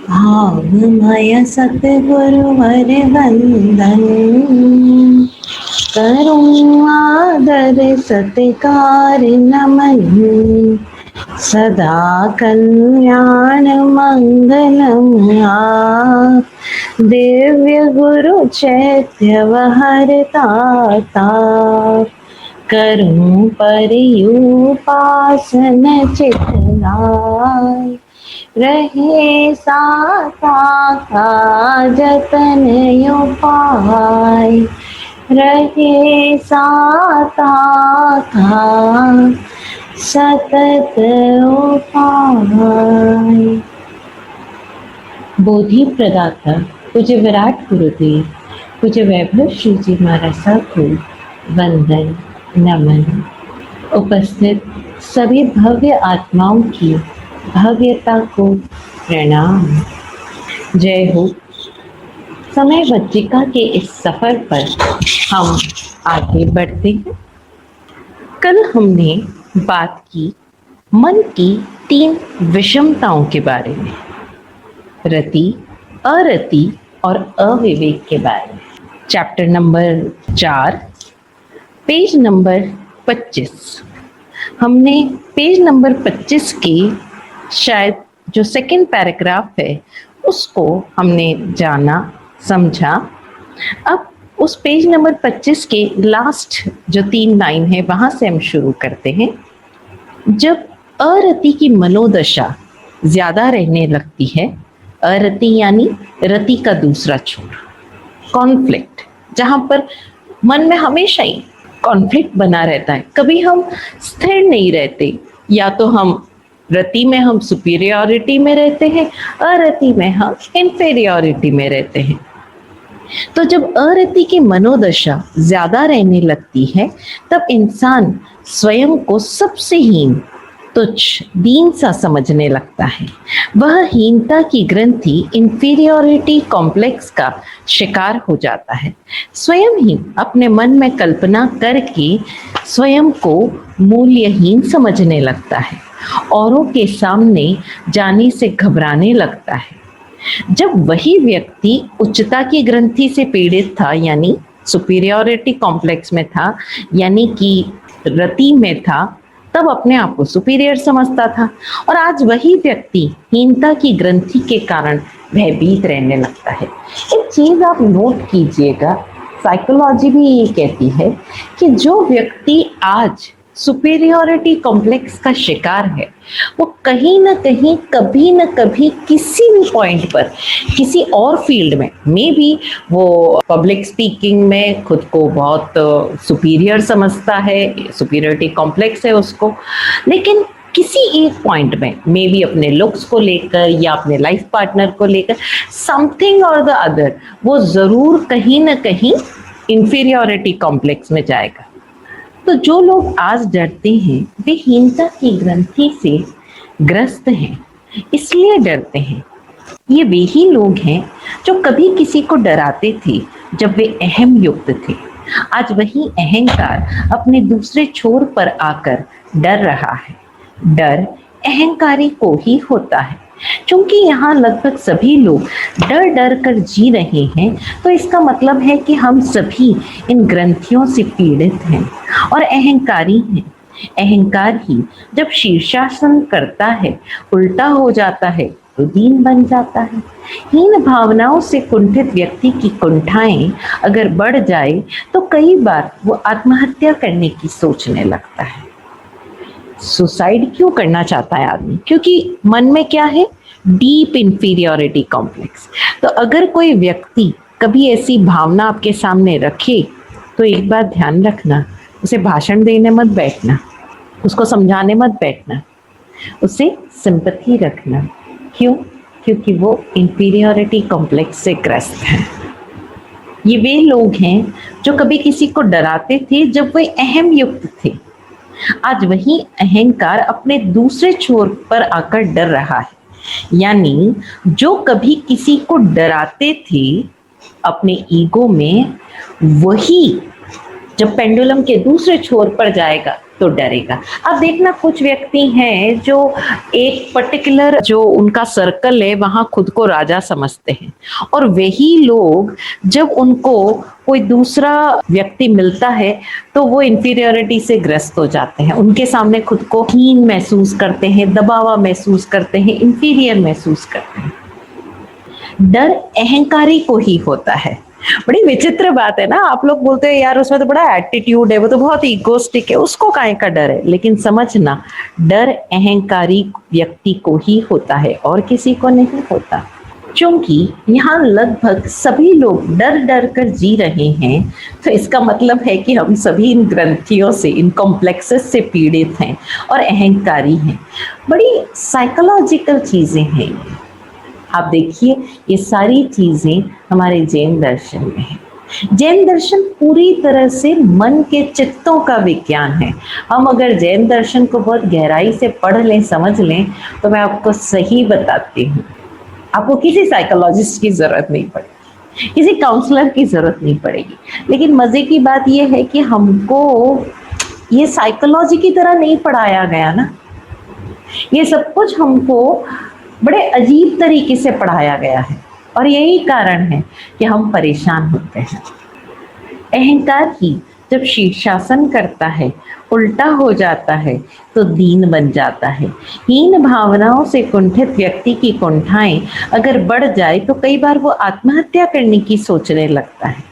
भावमय सतगुरुवर वंदन, करूं आदर सत्कार नमन, सदा कल्याण मंगलम दिव्य गुरु चैत्यवहरता, करूं परियुपासन चितलाय, रहे साता का जतन उपाय, रहे साता का सतत उपाय। बोधि प्रदाता पूज्य विराट गुरुदेव पूज्य वैभव श्री जी महाराज को वंदन नमन। उपस्थित सभी भव्य आत्माओं की भव्यता को प्रणाम। जय हो। समय वज्जिका के इस सफर पर हम आगे बढ़ते हैं। कल हमने बात की मन की 3 विषमताओं के बारे में, रति, अरति और अविवेक के बारे में। Chapter number 4, page number 25। हमने पेज नंबर 25 के शायद जो सेकंड पैराग्राफ है उसको हमने जाना, समझा। अब उस पेज नंबर 25 के लास्ट जो 3 लाइन है वहां से हम शुरू करते हैं। जब अरति की मनोदशा ज्यादा रहने लगती है, अरति यानी रति का दूसरा छोर, कॉन्फ्लिक्ट, जहां पर मन में हमेशा ही कॉन्फ्लिक्ट बना रहता है, कभी हम स्थिर नहीं रहते, या तो हम रति में हम सुपीरियरिटी में रहते हैं, अरति में हम इंफीरियरिटी में रहते हैं। तो जब अरति की मनोदशा ज्यादा रहने लगती है तब इंसान स्वयं को सबसे हीन, तुच्छ, दीन सा समझने लगता है। वह हीनता की ग्रंथि इंफीरियरिटी कॉम्प्लेक्स का शिकार हो जाता है। स्वयं ही अपने मन में कल्पना करके स्वयं को मूल्यहीन समझने लगता है, औरों के सामने जाने से घबराने लगता है। जब वही व्यक्ति उच्चता की ग्रंथि से पीड़ित था, यानी सुपीरियरिटी कॉम्प्लेक्स में था, यानी कि रति में था, तब अपने आप को सुपीरियर समझता था। और आज वही व्यक्ति हीनता की ग्रंथि के कारण भयभीत रहने लगता है। एक चीज आप नोट कीजिएगा, साइकोलॉजी भी ये कहती है कि जो व्यक्ति आज सुपीरियरिटी कॉम्प्लेक्स का शिकार है वो कहीं ना कहीं, कभी ना कभी, किसी भी पॉइंट पर, किसी और फील्ड में, मे बी वो पब्लिक स्पीकिंग में खुद को बहुत सुपीरियर समझता है, सुपीरियरिटी कॉम्प्लेक्स है उसको, लेकिन किसी एक पॉइंट में, मे बी अपने लुक्स को लेकर या अपने लाइफ पार्टनर को लेकर, समथिंग और द अदर, वो जरूर कहीं ना कहीं इंफीरियरिटी कॉम्प्लेक्स में जाएगा। तो जो लोग आज डरते हैं वे हीनता की ग्रंथि से ग्रस्त हैं, इसलिए डरते हैं। ये वे ही लोग हैं जो कभी किसी को डराते थे जब वे अहम युक्त थे। आज वही अहंकार अपने दूसरे छोर पर आकर डर रहा है। डर अहंकारी को ही होता है। क्योंकि यहाँ लगभग सभी लोग डर डर कर जी रहे हैं, तो इसका मतलब है कि हम सभी इन ग्रंथियों से पीड़ित हैं और अहंकारी हैं। अहंकार ही जब शीर्षासन करता है, उल्टा हो जाता है, तो दीन बन जाता है। हीन भावनाओं से कुंठित व्यक्ति की कुंठाएं अगर बढ़ जाए तो कई बार वो आत्महत्या करने की सोचने लगता है। सुसाइड क्यों करना चाहता है आदमी? क्योंकि मन में क्या है? Deep inferiority complex. तो अगर कोई व्यक्ति कभी ऐसी भावना आपके सामने रखे तो एक बात ध्यान रखना, उसे भाषण देने मत बैठना, उसको समझाने मत बैठना, उसे सिंपैथी रखना। क्यों? क्योंकि वो इंफीरियरिटी कॉम्प्लेक्स से ग्रस्त है। ये वे लोग हैं जो कभी किसी को डराते थे जब वे अहम युक्त थे। आज वही अहंकार अपने दूसरे छोर पर आकर डर रहा है। यानी जो कभी किसी को डराते थे अपने ईगो में, वही जब पेंडुलम के दूसरे छोर पर जाएगा तो डरेगा। अब देखना कुछ व्यक्ति हैं जो एक पर्टिकुलर जो उनका सर्कल है वहां खुद को राजा समझते हैं, और वही लोग जब उनको कोई दूसरा व्यक्ति मिलता है तो वो इंफीरियरिटी से ग्रस्त हो जाते हैं, उनके सामने खुद को हीन महसूस करते हैं, दबावा महसूस करते हैं, इंफीरियर महसूस करते हैं। डर अहंकारी को ही होता है। बड़ी विचित्र बात है ना, आप लोग बोलते हैं यार उसमें तो बड़ा एटीट्यूड है, वो तो बहुत इगोस्टिक है, उसको काहे का डर है, लेकिन समझना डर अहंकारी व्यक्ति को ही होता है और किसी को नहीं होता। क्योंकि यहाँ लगभग सभी लोग डर डर कर जी रहे हैं, तो इसका मतलब है कि हम सभी इन ग्रंथियों से, इन कॉम्प्लेक्सेस से पीड़ित हैं और अहंकारी हैं। बड़ी साइकोलॉजिकल चीजें हैं। आप देखिए ये सारी चीजें हमारे जैन दर्शन में है। जैन दर्शन पूरी तरह से मन के चित्तों का विज्ञान है। हम अगर जैन दर्शन को बहुत गहराई से पढ़ लें, समझ लें, तो मैं आपको सही बताती हूँ, आपको किसी साइकोलॉजिस्ट की जरूरत नहीं पड़ेगी, किसी काउंसलर की जरूरत नहीं पड़ेगी। लेकिन मजे की बात यह है कि हमको ये साइकोलॉजी की तरह नहीं पढ़ाया गया ना, ये सब कुछ हमको बड़े अजीब तरीके से पढ़ाया गया है, और यही कारण है कि हम परेशान होते हैं। अहंकार ही जब शीर्षासन करता है, उल्टा हो जाता है, तो दीन बन जाता है। हीन भावनाओं से कुंठित व्यक्ति की कुंठाएं अगर बढ़ जाए तो कई बार वो आत्महत्या करने की सोचने लगता है।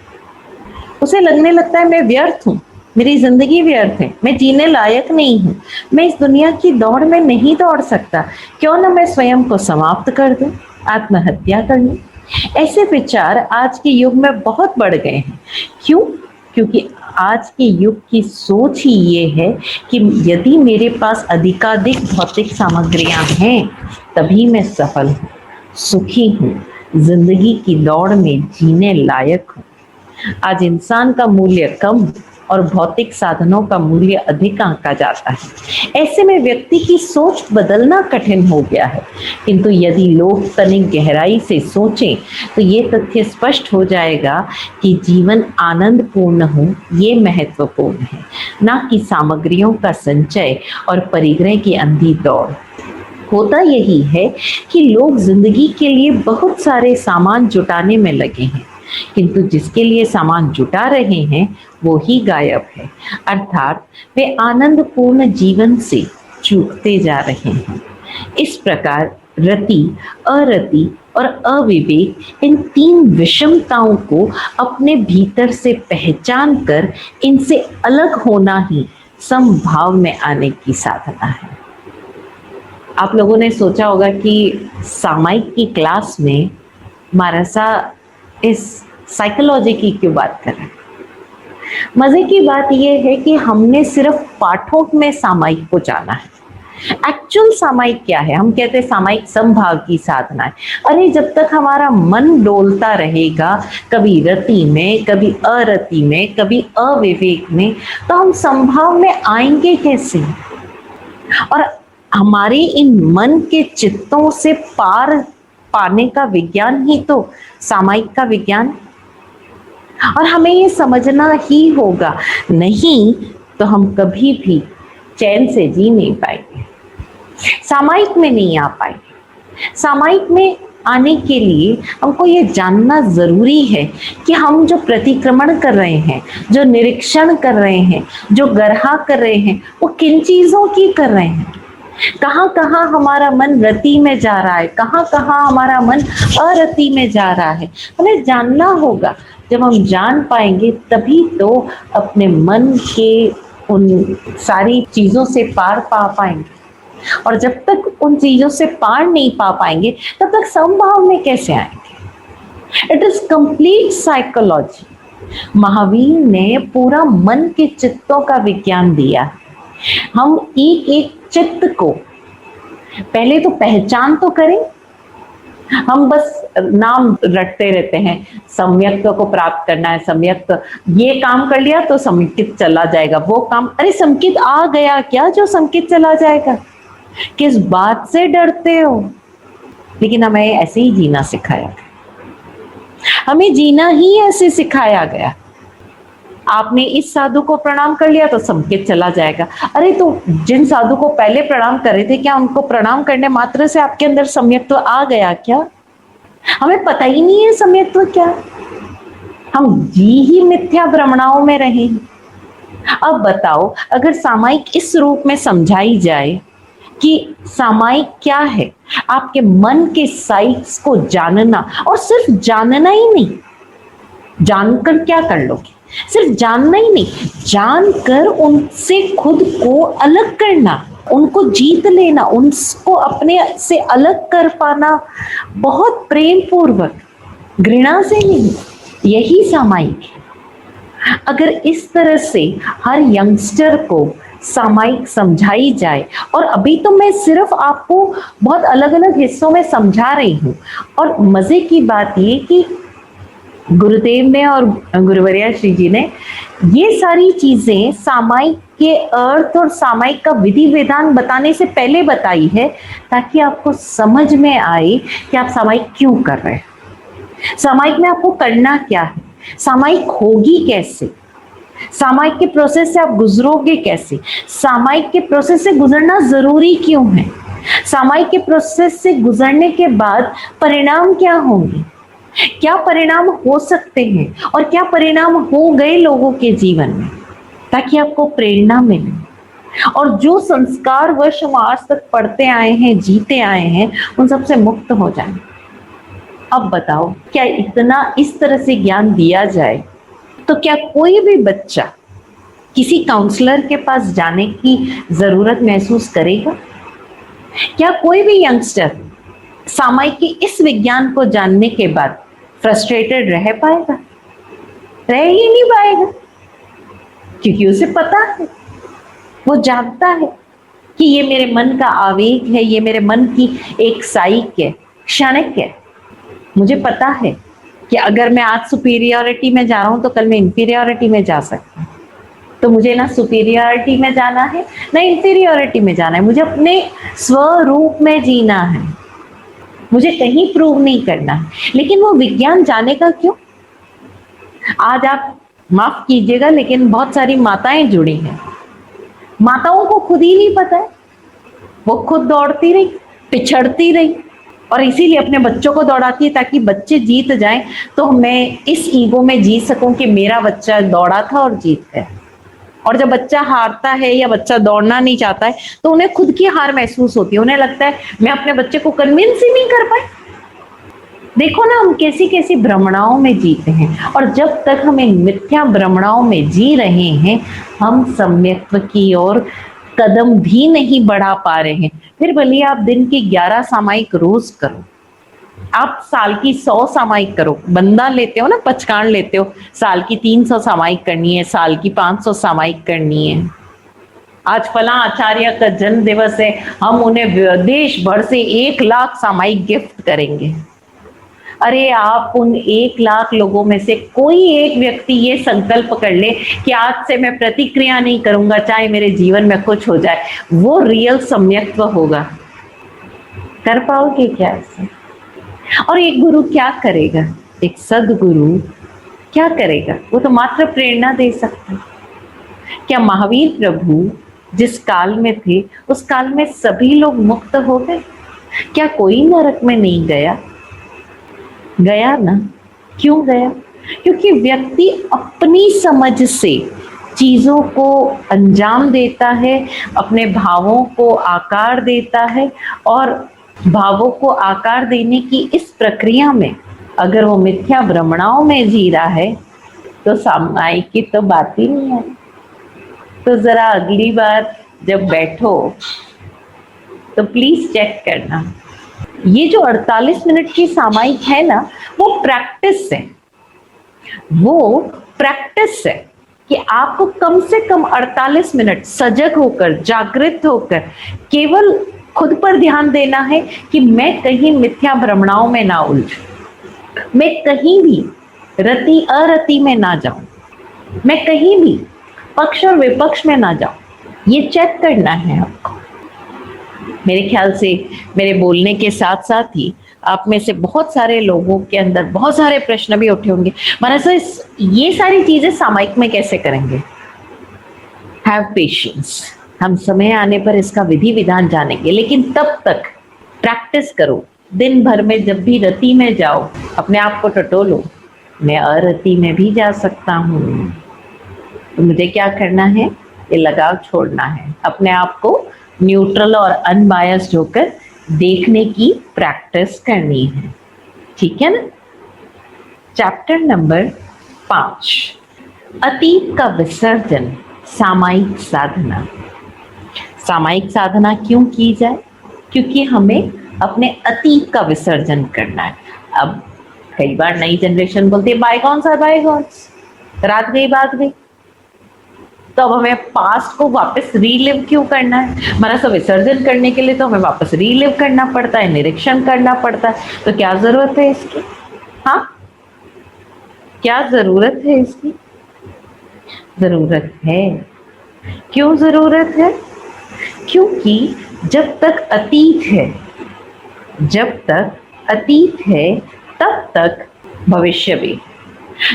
उसे लगने लगता है मैं व्यर्थ हूँ, मेरी जिंदगी व्यर्थ है, मैं जीने लायक नहीं हूँ, मैं इस दुनिया की दौड़ में नहीं दौड़ सकता, क्यों ना मैं स्वयं को समाप्त कर दूं, आत्महत्या कर लूं। ऐसे विचार आज के युग में बहुत बढ़ गए हैं। क्यों? क्योंकि आज के युग की सोच ही ये है कि यदि मेरे पास अधिकाधिक भौतिक सामग्रियां हैं तभी मैं सफल हूँ, सुखी हूँ, जिंदगी की दौड़ में जीने लायक हूँ। आज इंसान का मूल्य कम और भौतिक साधनों का मूल्य अधिक आंका जाता है। ऐसे में व्यक्ति की सोच बदलना कठिन हो गया है। किंतु यदि लोग तनिक गहराई से सोचें तो ये तथ्य स्पष्ट हो जाएगा कि जीवन आनंदपूर्ण हो ये महत्वपूर्ण है, ना कि सामग्रियों का संचय और परिग्रह की अंधी दौड़। होता यही है कि लोग जिंदगी के लिए बहुत सारे सामान जुटाने में लगे हैं, किंतु जिसके लिए सामान जुटा रहे हैं वो ही गायब है, अर्थात वे आनंदपूर्ण जीवन से चूकते जा रहे हैं। इस प्रकार रति, अरति और अविवेक, इन तीन विषमताओं को अपने भीतर से पहचान कर इनसे अलग होना ही समभाव में आने की साधना है। आप लोगों ने सोचा होगा कि सामायिक की क्लास में मारसा इस साइकोलॉजी की क्यों बात कर रहे हैं। मजे की बात यह है कि हमने सिर्फ पाठों में सामायिक को जाना है। एक्चुअल सामायिक क्या है? हम कहते हैं सामायिक समभाव की साधना है। अरे जब तक हमारा मन डोलता रहेगा, कभी रति में, कभी अरति में, कभी अविवेक में, तो हम समभाव में आएंगे कैसे? और हमारे इन मन के चित्तों से पार पाने का विज्ञान ही तो सामायिक का विज्ञान, और हमें ये समझना ही होगा, नहीं तो हम कभी भी चैन से जी नहीं पाएंगे, सामायिक में नहीं आ पाएंगे। सामायिक में आने के लिए हमको ये जानना जरूरी है कि हम जो प्रतिक्रमण कर रहे हैं, जो निरीक्षण कर रहे हैं, जो गरहा कर रहे हैं, वो किन चीजों की कर रहे हैं। कहाँ कहाँ हमारा मन रति में जा रहा है, कहाँ कहाँ हमारा मन अरति में जा रहा है, हमें जानना होगा। जब हम जान पाएंगे तभी तो अपने मन के उन सारी चीजों से पार पा पाएंगे, और जब तक उन चीजों से पार नहीं पा पाएंगे तब तक समभाव में कैसे आएंगे। It is complete psychology. Mahavir ने पूरा मन के चित्तों का विज्ञान दिया। हम एक एक चित्त को पहले तो पहचान तो करें। हम बस नाम रटते रहते हैं, सम्यक्त को प्राप्त करना है, सम्यक्त ये काम कर लिया तो संकित चला जाएगा, वो काम, अरे संकित आ गया क्या जो संकित चला जाएगा? किस बात से डरते हो? लेकिन हमें ऐसे ही जीना सिखाया गया, हमें जीना ही ऐसे सिखाया गया। आपने इस साधु को प्रणाम कर लिया तो संकेत चला जाएगा। अरे तो जिन साधु को पहले प्रणाम कर रहे थे, क्या उनको प्रणाम करने मात्र से आपके अंदर सम्यक्त्व आ गया क्या? हमें पता ही नहीं है सम्यक्त्व क्या। हम जी ही मिथ्या भ्रमणाओं में रहे। अब बताओ, अगर सामायिक इस रूप में समझाई जाए कि सामायिक क्या है, आपके मन के साइट्स को जानना, और सिर्फ जानना ही नहीं, जानकर क्या कर लोगे, सिर्फ जानना ही नहीं, जानकर उनसे खुद को अलग करना, उनको जीत लेना, उनको अपने से अलग कर पाना, बहुत प्रेम पूर्वक, घृणा से नहीं, यही सामायिक है। अगर इस तरह से हर यंगस्टर को सामायिक समझाई जाए, और अभी तो मैं सिर्फ आपको बहुत अलग अलग हिस्सों में समझा रही हूँ, और मजे की बात ये कि गुरुदेव ने और गुरुवर्या श्री जी ने ये सारी चीजें सामायिक के अर्थ और सामायिक का विधि विधान बताने से पहले बताई है, ताकि आपको समझ में आए कि आप सामायिक क्यों कर रहे हैं, सामायिक में आपको करना क्या है, सामायिक होगी कैसे, सामायिक के प्रोसेस से आप गुजरोगे कैसे, सामायिक के प्रोसेस से गुजरना जरूरी क्यों है, सामायिक के प्रोसेस से गुजरने के बाद परिणाम क्या होंगे, क्या परिणाम हो सकते हैं, और क्या परिणाम हो गए लोगों के जीवन में, ताकि आपको प्रेरणा मिले, और जो संस्कार वश हम आज तक पढ़ते आए हैं, जीते आए हैं, उन सबसे मुक्त हो जाए। अब बताओ, क्या इतना इस तरह से ज्ञान दिया जाए तो क्या कोई भी बच्चा किसी काउंसलर के पास जाने की जरूरत महसूस करेगा? क्या कोई भी यंगस्टर सामायिक के इस विज्ञान को जानने के बाद फ्रस्ट्रेटेड रह पाएगा? रह ही नहीं पाएगा, क्योंकि उसे पता है, वो जानता है कि ये मेरे मन का आवेग है, ये मेरे मन की एक साइक है, क्षणिक है। मुझे पता है कि अगर मैं आज सुपीरियरिटी में जा रहा हूं तो कल मैं इंफीरियरिटी में जा सकता हूं, तो मुझे ना सुपीरियरिटी में जाना है ना इंफीरियरिटी में जाना है, मुझे अपने स्वरूप में जीना है, मुझे कहीं प्रूव नहीं करना है। लेकिन वो विज्ञान जाने का क्यों? आज आप माफ कीजिएगा, लेकिन बहुत सारी माताएं जुड़ी हैं, माताओं को खुद ही नहीं पता है, वो खुद दौड़ती रही, पिछड़ती रही, और इसीलिए अपने बच्चों को दौड़ाती है ताकि बच्चे जीत जाएं, तो मैं इस ईगो में जी सकूं कि मेरा बच्चा दौड़ा था और जीत गया। और जब बच्चा हारता है या बच्चा दौड़ना नहीं चाहता है, तो उन्हें खुद की हार महसूस होती है, उन्हें लगता है मैं अपने बच्चे को कन्विंस ही नहीं कर पाई। देखो ना, हम कैसी कैसी भ्रमणाओं में जीते हैं, और जब तक हम इन मिथ्या भ्रमणाओं में जी रहे हैं, हम सम्यक्त्व की ओर कदम भी नहीं बढ़ा पा रहे हैं। फिर भले आप दिन के 11 सामायिक रोज करो, आप साल की 100 सामायिक करो, बंदा लेते हो ना, पचकान लेते हो, साल की 300 सामायिक करनी है, साल की 500 सामायिक करनी है। आज फला आचार्य का जन्म दिवस है, हम उन्हें देश भर से 1 लाख सामायिक गिफ्ट करेंगे। अरे आप उन 1 लाख लोगों में से कोई एक व्यक्ति ये संकल्प कर ले कि आज से मैं प्रतिक्रिया नहीं करूंगा, चाहे मेरे जीवन में कुछ हो जाए, वो रियल सम्यक्त्व होगा। कर पाओगे क्या ऐसे? और एक गुरु क्या करेगा, एक सदगुरु क्या करेगा? वो तो मात्र प्रेरणा दे सकता है। क्या महावीर प्रभु जिस काल में थे, उस काल में सभी लोग मुक्त हो गए? क्या कोई नरक में नहीं गया? गया ना। क्यों गया? क्योंकि व्यक्ति अपनी समझ से चीजों को अंजाम देता है, अपने भावों को आकार देता है, और भावों को आकार देने की इस प्रक्रिया में अगर वो मिथ्या भ्रमणाओं में जी रहा है, तो सामायिक की तो बात ही नहीं है। तो जरा अगली बार जब बैठो तो प्लीज चेक करना, ये जो 48 मिनट की सामायिक है ना, वो प्रैक्टिस है, वो प्रैक्टिस है कि आपको कम से कम 48 मिनट सजग होकर, जागृत होकर केवल खुद पर ध्यान देना है कि मैं कहीं मिथ्या भ्रमणाओं में ना उलझूं, मैं कहीं भी रति अरति में ना जाऊं, मैं कहीं भी पक्ष और विपक्ष में ना जाऊं। ये चेक करना है आपको। मेरे ख्याल से मेरे बोलने के साथ साथ ही आप में से बहुत सारे लोगों के अंदर बहुत सारे प्रश्न भी उठे होंगे, महाराज सर ये सारी चीजें सामायिक में कैसे करेंगे? हैव पेशेंस, हम समय आने पर इसका विधि विधान जानेंगे, लेकिन तब तक प्रैक्टिस करो। दिन भर में जब भी रति में जाओ, अपने आप को टटोलो, मैं अरति में भी जा सकता हूँ। तो मुझे क्या करना है? ये लगाव छोड़ना है, अपने आप को न्यूट्रल और अनबायस्ड होकर देखने की प्रैक्टिस करनी है। ठीक है ना? चैप्टर नंबर 5, अतीत का विसर्जन, सामायिक साधना। सामायिक साधना क्यों की जाए? क्योंकि हमें अपने अतीत का विसर्जन करना है। अब कई बार नई जनरेशन बोलती है बायगॉन्स आर बायगॉन्स, रात गई बात गई, तो अब हमें पास्ट को वापस रीलिव क्यों करना है? हमारा सब विसर्जन करने के लिए तो हमें वापस रीलिव करना पड़ता है, निरीक्षण करना पड़ता है। तो क्या जरूरत है इसकी? हाँ, क्या जरूरत है इसकी? जरूरत है। क्यों जरूरत है? क्योंकि जब तक अतीत है, जब तक अतीत है तब तक भविष्य भी।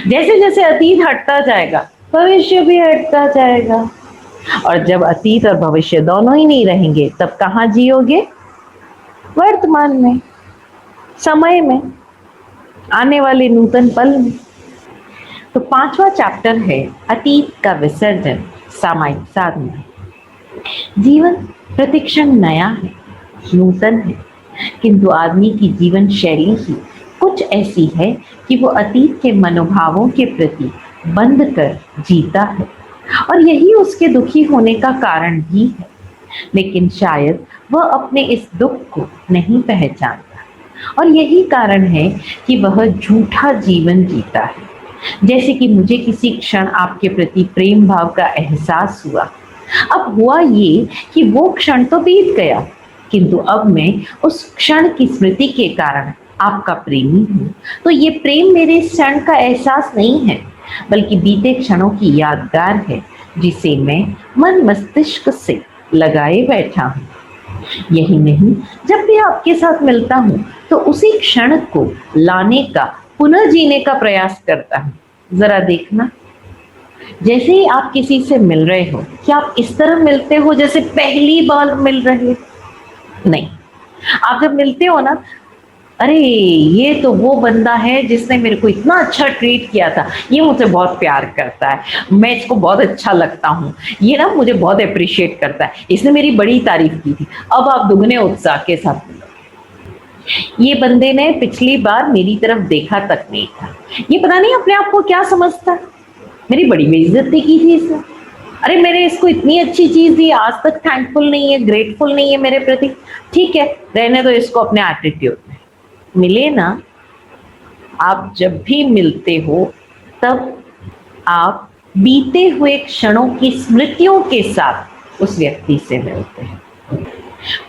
जैसे जैसे अतीत हटता जाएगा भविष्य भी हटता जाएगा, और जब अतीत और भविष्य दोनों ही नहीं रहेंगे तब कहाँ जियोगे? वर्तमान में, समय में, आने वाले नूतन पल में। तो 5वां चैप्टर है अतीत का विसर्जन, सामायिक साधना। जीवन प्रतिक्षण नया है, नूतन है, किंतु आदमी की जीवन शैली ही कुछ ऐसी है कि वो अतीत के मनोभावों के प्रति बंध कर जीता है, और यही उसके दुखी होने का कारण भी है। लेकिन शायद वह अपने इस दुख को नहीं पहचानता, और यही कारण है कि वह झूठा जीवन जीता है। जैसे कि मुझे किसी क्षण आपके प्रति प्रेम भाव का एहसास हुआ, अब हुआ ये कि वो क्षण तो बीत गया, किंतु अब मैं उस क्षण की स्मृति के कारण आपका प्रेमी हूँ। तो ये प्रेम मेरे क्षण का एहसास नहीं है, बल्कि बीते क्षणों की यादगार है, जिसे मैं मन मस्तिष्क से लगाए बैठा हूँ। यही नहीं, जब भी आपके साथ मिलता हूँ तो उसी क्षण को लाने का, पुनः जीने का प्रयास करता हूँ। जरा देखना, जैसे ही आप किसी से मिल रहे हो, क्या आप इस तरह मिलते हो जैसे पहली बार मिल रहे? नहीं। आप जब मिलते हो ना, अरे ये तो वो बंदा है जिसने मेरे को इतना अच्छा ट्रीट किया था, ये मुझसे बहुत प्यार करता है, मैं इसको बहुत अच्छा लगता हूँ, ये ना मुझे बहुत अप्रिशिएट करता है, इसने मेरी बड़ी तारीफ की थी। अब आप दुगने उत्साह के साथ मिलो। ये बंदे ने पिछली बार मेरी तरफ देखा तक नहीं था, ये पता नहीं अपने आप को क्या समझता है, मेरी बड़ी बेइज्जती की थी इसने, अरे मैंने इसको इतनी अच्छी चीज दी, आज तक थैंकफुल नहीं है, ग्रेटफुल नहीं है मेरे प्रति। ठीक है, रहने दो इसको अपने एटीट्यूड में। मिले ना, आप जब भी मिलते हो तब आप बीते हुए क्षणों की स्मृतियों के साथ उस व्यक्ति से मिलते हैं।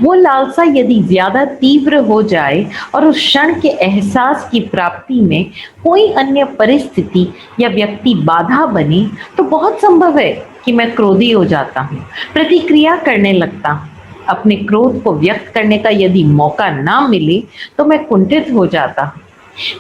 वो लालसा यदि ज्यादा तीव्र हो जाए और उस क्षण के एहसास की प्राप्ति में कोई अन्य परिस्थिति या व्यक्ति बाधा बने, तो बहुत संभव है कि मैं क्रोधी हो जाता हूँ, प्रतिक्रिया करने लगता हूँ। अपने क्रोध को व्यक्त करने का यदि मौका ना मिले तो मैं कुंठित हो जाता हूँ,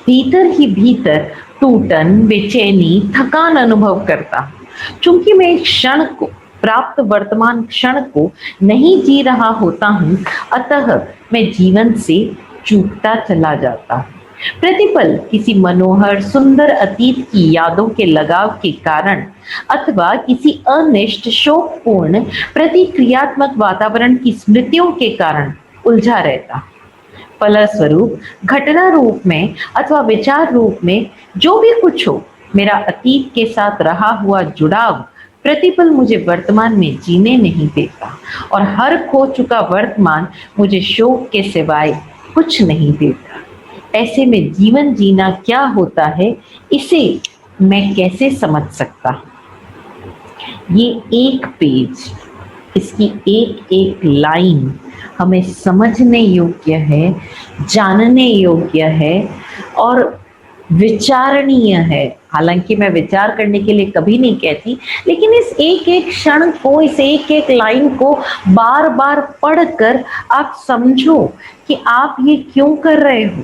भीतर ही भीतर टूटन, बेचैनी, थकान अनुभव करता हूँ। चूंकि मैं एक क्षण को, प्राप्त वर्तमान क्षण को नहीं जी रहा होता हूँ, अतः मैं जीवन से चूकता चला जाता हूँ। प्रतिपल किसी मनोहर सुंदर अतीत की यादों के लगाव के कारण अथवा किसी अनिष्ट शोकपूर्ण प्रतिक्रियात्मक वातावरण की स्मृतियों के कारण उलझा रहता। फलस्वरूप घटना रूप में अथवा विचार रूप में जो भी कुछ हो, मेरा अतीत के साथ रहा हुआ जुड़ाव प्रतिपल मुझे वर्तमान में जीने नहीं देता, और हर खो चुका वर्तमान मुझे शोक के सिवाय कुछ नहीं देता। ऐसे में जीवन जीना क्या होता है, इसे मैं कैसे समझ सकता? ये एक पेज, इसकी एक एक लाइन हमें समझने योग्य है, जानने योग्य है और विचारणीय है। हालांकि मैं विचार करने के लिए कभी नहीं कहती, लेकिन इस एक एक क्षण को, इस एक एक लाइन को बार बार पढ़कर आप समझो कि आप ये क्यों कर रहे हो,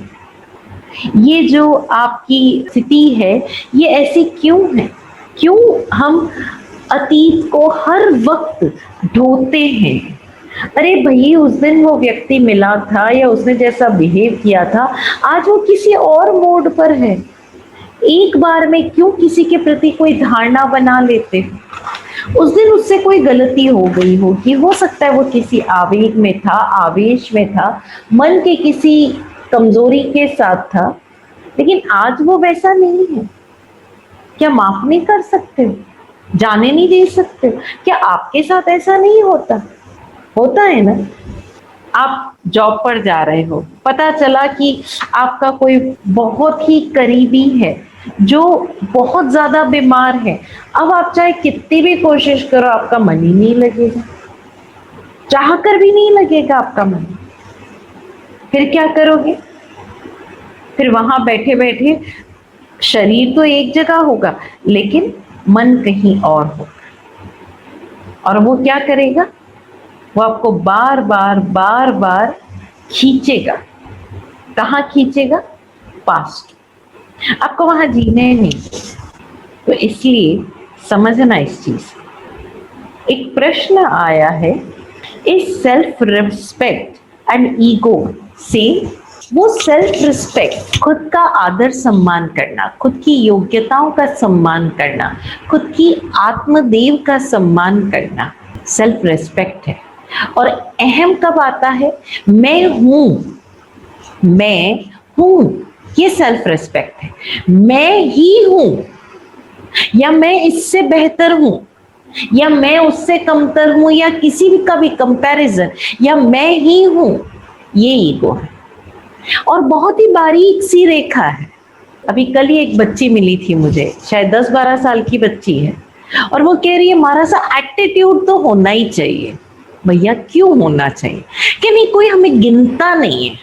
ये जो आपकी स्थिति है ये ऐसी क्यों है, क्यों हम अतीत को हर वक्त ढोते हैं। अरे भाई, उस दिन वो व्यक्ति मिला था या उसने जैसा बिहेव किया था, आज वो किसी और मोड पर है। एक बार में क्यों किसी के प्रति कोई धारणा बना लेते हो। उस दिन उससे कोई गलती हो गई होगी, हो सकता है वो किसी आवेग में था, आवेश में था, मन के किसी कमजोरी के साथ था, लेकिन आज वो वैसा नहीं है। क्या माफ नहीं कर सकते हो, जाने नहीं दे सकते हो? क्या आपके साथ ऐसा नहीं होता? होता है ना। आप जॉब पर जा रहे हो, पता चला कि आपका कोई बहुत ही करीबी है जो बहुत ज्यादा बीमार है। अब आप चाहे कितनी भी कोशिश करो, आपका मन ही नहीं लगेगा, चाह कर भी नहीं लगेगा आपका मन। फिर क्या करोगे? फिर वहां बैठे बैठे शरीर तो एक जगह होगा लेकिन मन कहीं और होगा, और वो क्या करेगा? वो आपको बार बार बार बार खींचेगा। कहाँ खींचेगा? पास्ट। आपको वहां जीने नहीं। तो इसलिए समझना इस चीज। एक प्रश्न आया है, is self respect and ego same? वो सेल्फ रिस्पेक्ट, खुद का आदर सम्मान करना, खुद की योग्यताओं का सम्मान करना, खुद की आत्मदेव का सम्मान करना सेल्फ रिस्पेक्ट है। और अहम कब आता है? मैं हूं, ये सेल्फ रिस्पेक्ट है। मैं ही हूं, या मैं इससे बेहतर हूं, या मैं उससे कमतर हूं, या किसी भी का भी कंपैरिजन, या मैं ही हूं, ये ईगो है। और बहुत ही बारीक सी रेखा है। अभी कल ही एक बच्ची मिली थी मुझे, शायद 10-12 साल की बच्ची है, और वो कह रही है हमारा सा एटीट्यूड तो होना ही चाहिए। भैया क्यों होना चाहिए? कि नहीं, कोई हमें गिनता नहीं है।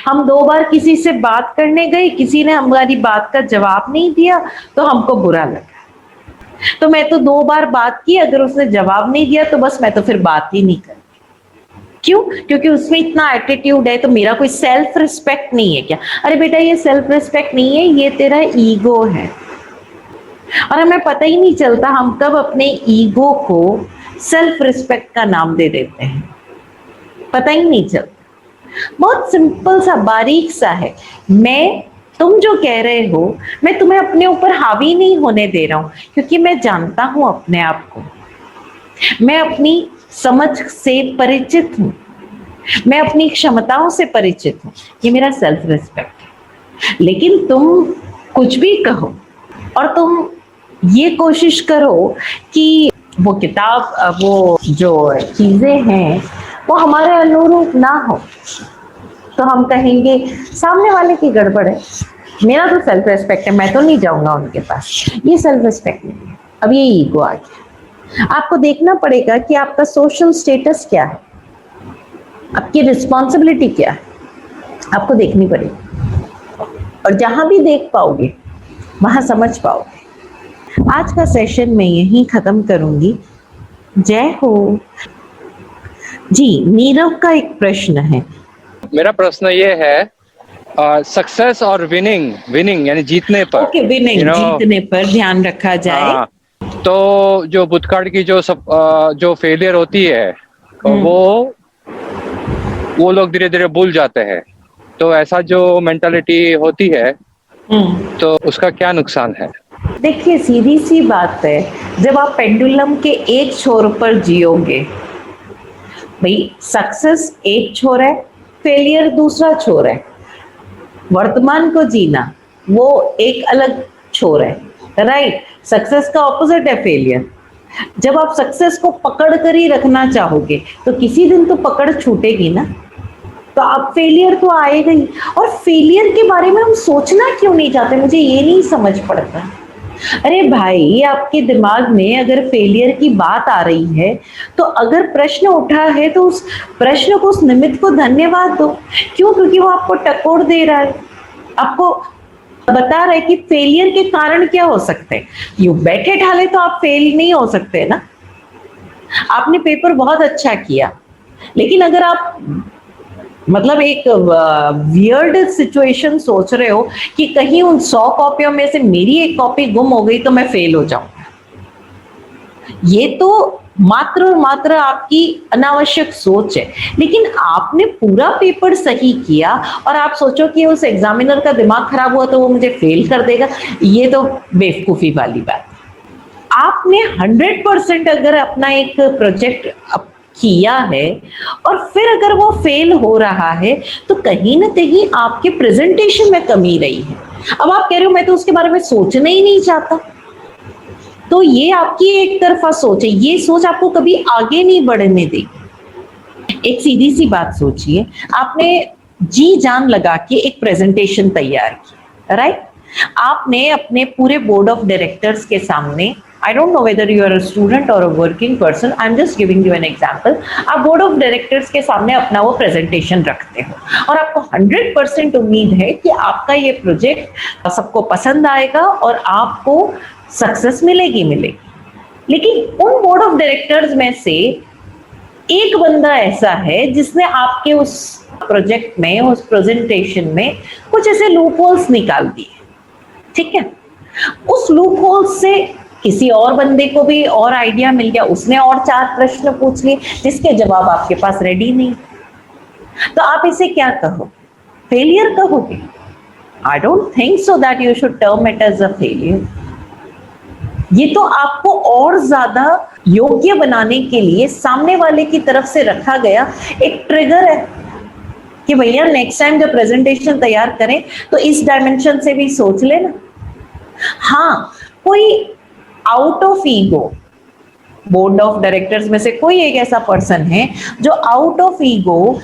हम 2 बार किसी से बात करने गए, किसी ने हमारी बात का जवाब नहीं दिया तो हमको बुरा लगा। तो मैं तो 2 बार बात की, अगर उसने जवाब नहीं दिया तो बस मैं तो फिर बात ही नहीं कर। क्यों? क्योंकि उसमें इतना एटीट्यूड है। तो मेरा कोई सेल्फ रिस्पेक्ट नहीं है क्या? अरे बेटा, ये सेल्फ रिस्पेक्ट नहीं है, ये तेरा ईगो है। और हमें पता ही नहीं चलता हम कब अपने ईगो को सेल्फ रिस्पेक्ट का नाम दे देते हैं, पता ही नहीं चलता। बहुत सिंपल सा, बारीक सा है। तुम जो कह रहे हो, मैं तुम्हें अपने ऊपर हावी नहीं होने दे रहा हूं, क्योंकि मैं जानता हूं अपने आप को, मैं अपनी समझ से परिचित हूं, मैं अपनी क्षमताओं से परिचित हूं। ये मेरा सेल्फ रिस्पेक्ट है। लेकिन तुम कुछ भी कहो और तुम ये कोशिश करो कि वो किताब, वो जो चीजें हैं वो हमारे अनुरूप ना हो, तो हम कहेंगे सामने वाले की गड़बड़ है, मेरा तो सेल्फ रिस्पेक्ट है, मैं तो नहीं जाऊंगा उनके पास। ये सेल्फ रिस्पेक्ट नहीं है। अब ये ईगो आ गया। आपको देखना पड़ेगा कि आपका सोशल स्टेटस क्या है, आपकी रिस्पॉन्सिबिलिटी क्या है, आपको देखनी पड़ेगी। और जहां भी देख पाओगे वहां समझ पाओगे। आज का सेशन मैं यहीं खत्म करूंगी। जय हो जी। नीरव का एक प्रश्न है। मेरा प्रश्न ये है, सक्सेस और विनिंग यानी जीतने पर। ओके, विनिंग, जीतने पर ध्यान रखा जाए। तो जो भूतकाल की जो फेलियर होती है वो लोग धीरे धीरे भूल जाते हैं। तो ऐसा जो मेंटालिटी होती है तो उसका क्या नुकसान है? देखिए, सीधी सी बात है, जब आप पेंडुलम के एक छोर पर जियोगे, भाई सक्सेस एक छोर है, फेलियर दूसरा छोर है। वर्तमान को जीना वो एक अलग छोर है, राइट। सक्सेस का ऑपोजिट है फेलियर। जब आप सक्सेस को पकड़ कर ही रखना चाहोगे तो किसी दिन तो पकड़ छूटेगी ना, तो आप फेलियर तो आएगा ही। और फेलियर के बारे में हम सोचना क्यों नहीं चाहते, मुझे ये नहीं समझ पड़ता। अरे भाई, आपके दिमाग में अगर फेलियर की बात आ रही है तो अगर प्रश्न उठा है तो उस प्रश्न को, उस निमित्त को धन्यवाद दो। क्यों? क्योंकि वो आपको टकोर दे रहा है, आपको बता रहे कि फेलियर के कारण क्या हो सकते हैं। यू बैठे ठाले तो आप फेल नहीं हो सकते ना। आपने पेपर बहुत अच्छा किया, लेकिन अगर आप मतलब एक वियर्ड सिचुएशन सोच रहे हो कि कहीं उन 100 कॉपियों में से मेरी एक कॉपी गुम हो गई तो मैं फेल हो जाऊंगा, ये तो मात्र और मात्र आपकी अनावश्यक सोच है। लेकिन आपने पूरा पेपर सही किया और आप सोचो कि उस एग्जामिनर का दिमाग खराब हुआ तो वो मुझे फेल कर देगा, ये तो बेवकूफी वाली बात है। आपने 100% अगर अपना एक प्रोजेक्ट किया है और फिर अगर वो फेल हो रहा है तो कहीं ना कहीं आपके प्रेजेंटेशन में कमी रही है। अब आप कह रहे हो मैं तो उसके बारे में सोचना ही नहीं चाहता, तो ये आपकी एक तरफा सोच है, ये सोच आपको कभी आगे नहीं बढ़ने देगी। एक सीधी सी बात सोचिए, आपने जी जान लगा के एक प्रेजेंटेशन तैयार की, राइट? आपने अपने पूरे बोर्ड ऑफ डायरेक्टर्स के सामने, I don't know whether you are a student और a working person, I am just giving you an example, आप बोर्ड ऑफ डायरेक्टर्स के सामने अपना वो प्रेजेंटेशन रखते हो और आपको 100% उम्मीद है कि आपका ये प्रोजेक्ट सबको पसंद आएगा और आपको सक्सेस मिलेगी। लेकिन उन बोर्ड ऑफ डायरेक्टर्स में से एक बंदा ऐसा है जिसने आपके उस प्रोजेक्ट में, उस प्रेजेंटेशन में कुछ ऐसे लूप होल्स निकाल दिए, ठीक है? उस लूप होल्स से किसी और बंदे को भी और आइडिया मिल गया, उसने और 4 प्रश्न पूछ लिए जिसके जवाब आपके पास रेडी नहीं, तो आप इसे क्या कहो? फेलियर कहोगे? I don't think so that you should term it as a failure. ये तो आपको और ज्यादा योग्य बनाने के लिए सामने वाले की तरफ से रखा गया एक ट्रिगर है कि भैया नेक्स्ट टाइम जब प्रेजेंटेशन तैयार करें तो इस डायमेंशन से भी सोच लेना। हाँ, कोई out of ego, board of directors में से कोई एक ऐसा पर्सन है जो आउट ऑफ ईगो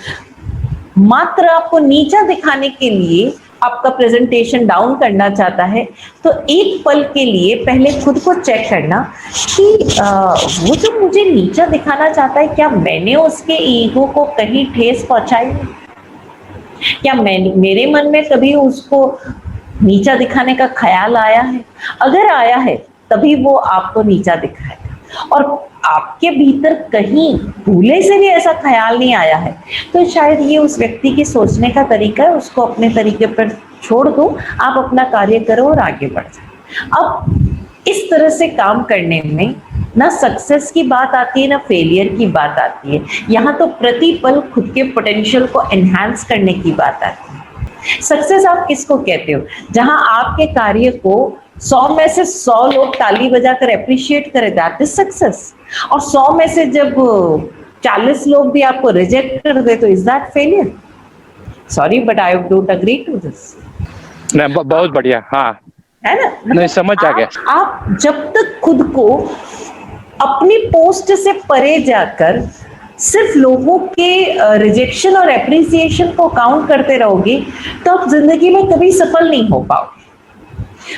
मात्र आपको नीचा दिखाने के लिए आपका प्रेजेंटेशन डाउन करना चाहता है, तो एक पल के लिए पहले खुद को चेक करना कि वो जो मुझे नीचा दिखाना चाहता है, क्या मैंने उसके ईगो को कहीं ठेस पहुंचाई? क्या मेरे मन में कभी उसको नीचा दिखाने का ख्याल आया है? अगर आया है तभी वो आपको नीचा दिखाएगा, और आपके भीतर कहीं भूले से भी ऐसा ख्याल नहीं आया है तो शायद ये उस व्यक्ति के सोचने का तरीका है, उसको अपने तरीके पर छोड़ दो, आप अपना कार्य करो और आगे बढ़ जाओ। अब इस तरह से काम करने में ना सक्सेस की बात आती है ना फेलियर की बात आती है, यहाँ तो प्रतिपल खुद के पोटेंशियल को एनहांस करने की बात आती है। सक्सेस आप किसको कहते हो? जहां आपके कार्य को 100 में से 100 लोग ताली बजाकर अप्रिशिएट करें, दैट इज सक्सेस। और 100 में से जब 40 लोग भी आपको रिजेक्ट कर दे तो is that failure? Sorry but I don't agree to this. बहुत बढ़िया, हाँ, है ना? नहीं, समझ आ गया। आप जब तक खुद को अपनी पोस्ट से परे जाकर सिर्फ लोगों के रिजेक्शन और एप्रिसिएशन को काउंट करते रहोगे तो आप जिंदगी में कभी सफल नहीं हो पाओगे।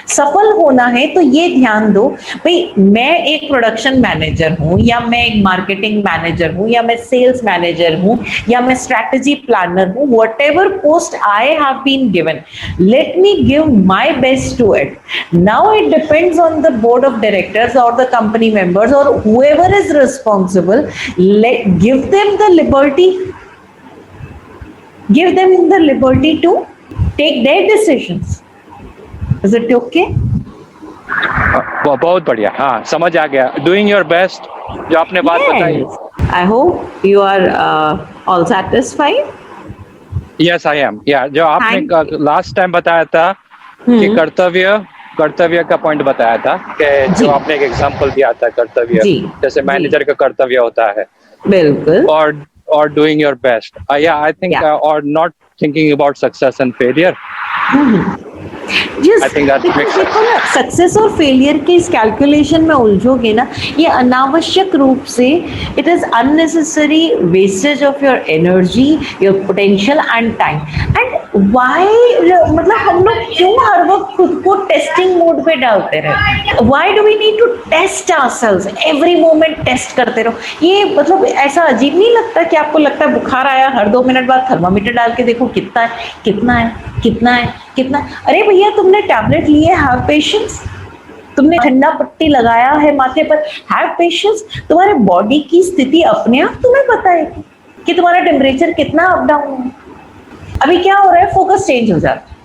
सफल होना है तो ये ध्यान दो, भाई मैं एक प्रोडक्शन मैनेजर हूं, या मैं एक मार्केटिंग मैनेजर हूं, या मैं सेल्स मैनेजर हूं, या मैं स्ट्रैटेजी प्लानर हूं, whatever post I have been given, let me give my best to it. Now it depends on the board of directors और द कंपनी मेंबर्स और whoever is responsible, give them the liberty to take their decisions. Is it okay? बहुत बढ़िया, हाँ, समझ आ गया। Doing your best, जो आपने बात बताई। I hope you are all satisfied. Yes, I am. Yeah, जो आपने लास्ट टाइम बताया था कि कर्तव्य का पॉइंट बताया था कि जो आपने एक एग्जांपल दिया था कर्तव्य, जैसे मैनेजर का कर्तव्य होता है, बिल्कुल, और doing your best, I think, और not thinking about success and failure. Success और फेलियर के इस कैलकुलेशन में उलझोगे ना, ये अनावश्यक रूप से it is unnecessary wastage of your energy, your potential and time. And why, मतलब हम लोग क्यों हर वक्त खुद को टेस्टिंग मोड पे डालते रहते। Why do we need to test ourselves, every moment test करते रहो। ये मतलब ऐसा अजीब नहीं लगता कि आपको लगता है बुखार आया, हर 2 मिनट बाद थर्मामीटर डाल के देखो कितना है, कितना है, कितना है, कितना है। अरे भैया तुमने टैबलेट लिए, हैव पेशेंस। तुमने ठंडा पट्टी लगाया है माथे पर, हैव पेशेंस। तुम्हारे बॉडी की स्थिति अपने आप तुम्हें बताएगी कि तुम्हारा टेम्परेचर कितना अप डाउन है। अभी क्या हो रहा है, फोकस चेंज हो जाता है,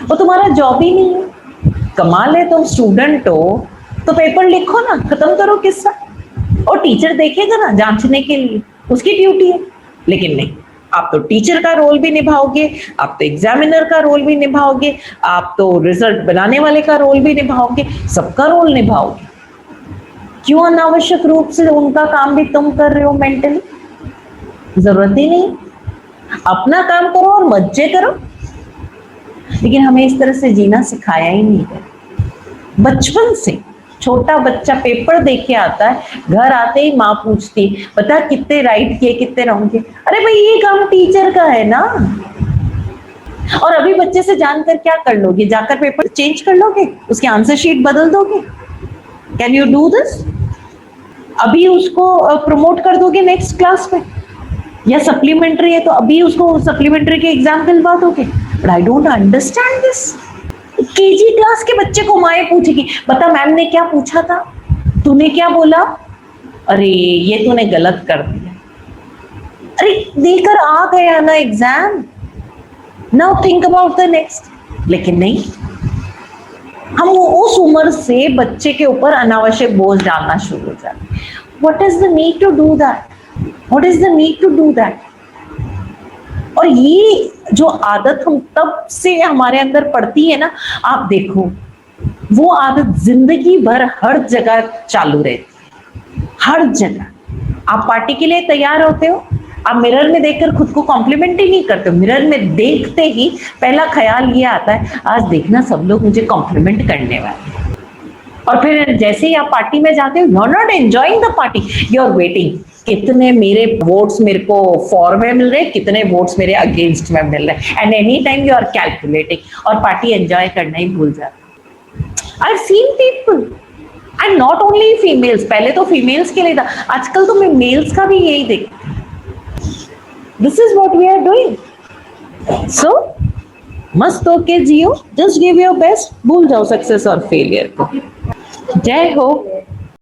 वो तुम्हारा जॉब ही नहीं है। कमाल है, तुम स्टूडेंट हो तो पेपर लिखो ना, खत्म करो किस्सा, और टीचर देखेगा ना जांचने के लिए, उसकी ड्यूटी है। लेकिन नहीं, आप तो टीचर का रोल भी निभाओगे, आप तो एग्जामिनर का रोल भी निभाओगे, आप तो रिजल्ट बनाने वाले का रोल भी निभाओगे, सबका रोल निभाओगे। क्यों अनावश्यक रूप से उनका काम भी तुम कर रहे हो मेंटली? जरूरत ही नहीं, अपना काम करो और मजे करो। लेकिन हमें इस तरह से जीना सिखाया ही नहीं है बचपन से। छोटा बच्चा पेपर देख के आता है, घर आते ही माँ पूछती बता कितने राइट किए कितने रॉन्ग किए। अरे भाई ये काम टीचर का है ना। और अभी बच्चे से जानकर क्या कर लोगे, जाकर पेपर चेंज कर लोगे, उसकी आंसर शीट बदल दोगे? Can you do this? अभी उसको प्रमोट कर दोगे नेक्स्ट क्लास में, या सप्लीमेंट्री है तो अभी उसको सप्लीमेंट्री के एग्जाम दिलवा दोगे? But I don't understand this. KG class के बच्चे को माए पूछेगी बता मैम ने क्या पूछा था, तूने क्या बोला? अरे ये तूने गलत कर दिया। अरे देकर आ गया ना exam, now think about the next. लेकिन नहीं, हम उस उम्र से बच्चे के ऊपर अनावश्यक बोझ डालना शुरू हो जाते। What is the need to do that? What is the need to do that? और ये जो आदत हम तब से हमारे अंदर पड़ती है ना, आप देखो वो आदत जिंदगी भर हर जगह चालू रहती है, हर जगह। आप पार्टी के लिए तैयार होते हो, आप मिरर में देखकर खुद को कॉम्प्लीमेंट ही नहीं करते हो। मिरर में देखते ही पहला ख्याल ये आता है आज देखना सब लोग मुझे कॉम्प्लीमेंट करने वाले हैं। और फिर जैसे ही आप पार्टी में जाते हो, you are not enjoying the party, you are waiting कितने मेरे वोट्स मेरे को फॉर में मिल रहे हैं, कितने वोट्स मेरे अगेंस्ट में मिल रहे हैं, and any time you are calculating, और पार्टी एंजॉय करना ही भूल जाते। I have seen people, and not only females, पहले तो फीमेल्स के लिए था, आजकल तो मैं मेल्स का भी यही देखती हूँ। This is what we are doing. So मस्त होके जियो, जस्ट गिव योर बेस्ट, भूल जाओ सक्सेस और फेलियर को। जय हो।